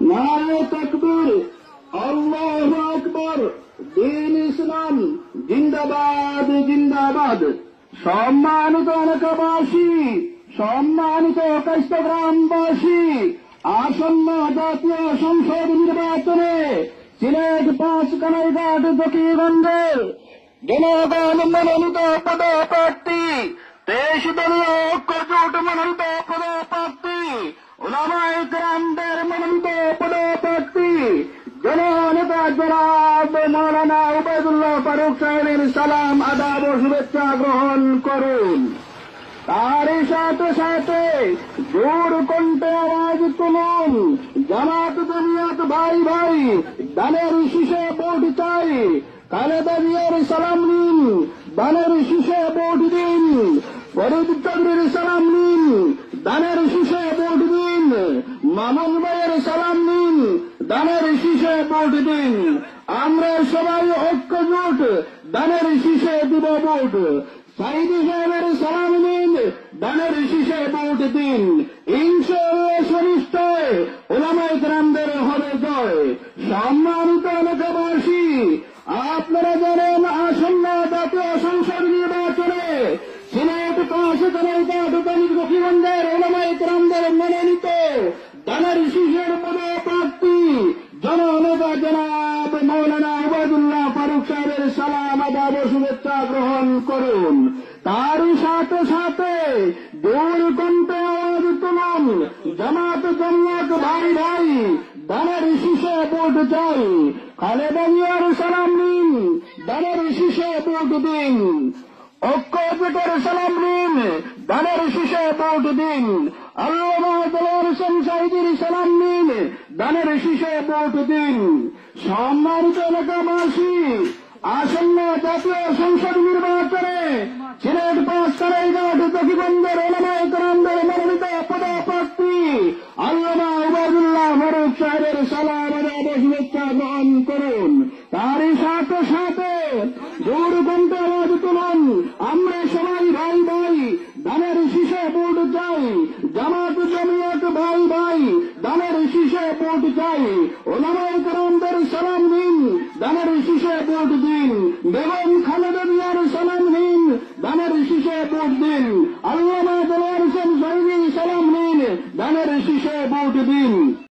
নারে তাকবীর, আল্লাহু আকবার। দিন ইসলাম জিন্দাবাদ জিন্দাবাদ। সম্মানিত এলাকাবাসী, সম্মানিত কাইস্ত গ্রামবাসী, আসন্ন জাতীয় সংসদ নির্বাচনে সিলেট ৫ কানাইঘাট জকিগঞ্জের জনগণ মনোনীত পদপ্রার্থী ২৩ দলীয় ঐক্যজোট মনোনীত পদপ্রার্থী উলামায়ে কেরামদের মনোনীত পদপ্রার্থী জননেতা জনাব মাওলানা উবাইদুল্লাহ ফারুক সাহেবের সালাম আদাব ও শুভেচ্ছা গ্রহণ করুন। তারই সাথে সাথে জোর কণ্ঠে আওয়াজ তুলুন, জামাত জমিয়ত ভাই ভাই, দানের শীষে ভোট চাই। খালেদা জিয়ার সালাম নিন, দানের শীষে ভোট দিন। ফরিদ চৌধুরীর সালাম নিন, দানের শীষে ভোট দিন। মামুন ভাইয়ের সালাম নিন, দানের শীষে ভোট দিন। আমরা সবাই ঐক্যজোট, দানের শীষে দিব ভোট। সাইদি সাহেবের সালাম নিন, দানের শীষে ভোট দিন। ইনশাআল্লাহ সুনিশ্চয় উলামায়ে কেরামদের হবে জয়। সম্মানিত এলাকাবাসী, আপনারা জানেন আসন্ন জাতীয় সংসদ নির্বাচনে সিলেট ৫ কানাইঘাট জকিগঞ্জের উলামায়ে কেরামদের মনোনীত দানের শীষের পদপ্রার্থী জননেতা জনাব মাওলানা উবাইদুল্লাহ ফারুক সাহেবের সালাম আদাব ও শুভেচ্ছা গ্রহণ করুন। তারই সাথে সাথে জোর কণ্ঠে আওয়াজ তুলুন, জামাত জমিয়ত ভাই ভাই, দানের শীষে ভোট চাই। খালেদা জিয়ার সালাম নিন, দানের শীষে ভোট দিন। ঐক্যজোটের সালাম নিন, দানের শীষে ভোট দিন। আল্লামা দেলোয়ার হোসেন সাইদির সালাম নিন, দানের শীষে ভোট দিন। সম্মানিত এলাকাবাসী, আসন্ন জাতীয় সংসদ নির্বাচনে সিলেট ৫ কানাইঘাট জকিগঞ্জের উলামায়ে কেরামদের মনোনীত পদপ্রার্থী আল্লামা উবাইদুল্লাহ ফারুক সাহেবের সালাম আদাব ও শুভেচ্ছা গ্রহণ করুন। তারই সাথে সাথে জোর কণ্ঠে আওয়াজ তুলুন, আমরা সবাই ভাই ভাই, দানের শীষে ভোট চাই। জামাত জমিয়ত ভাই ভাই, দানের শীষে ভোট চাই। উলামায়ে কেরামদের সালাম নিন, দানের শীষে ভোট দিন। বেগম খালেদা জিয়ার সালাম নিন, দানের শীষে ভোট দিন। আল্লামা দেলোয়ার হোসেন সাইদির সালাম নিন, দানের শীষে ভোট দিন।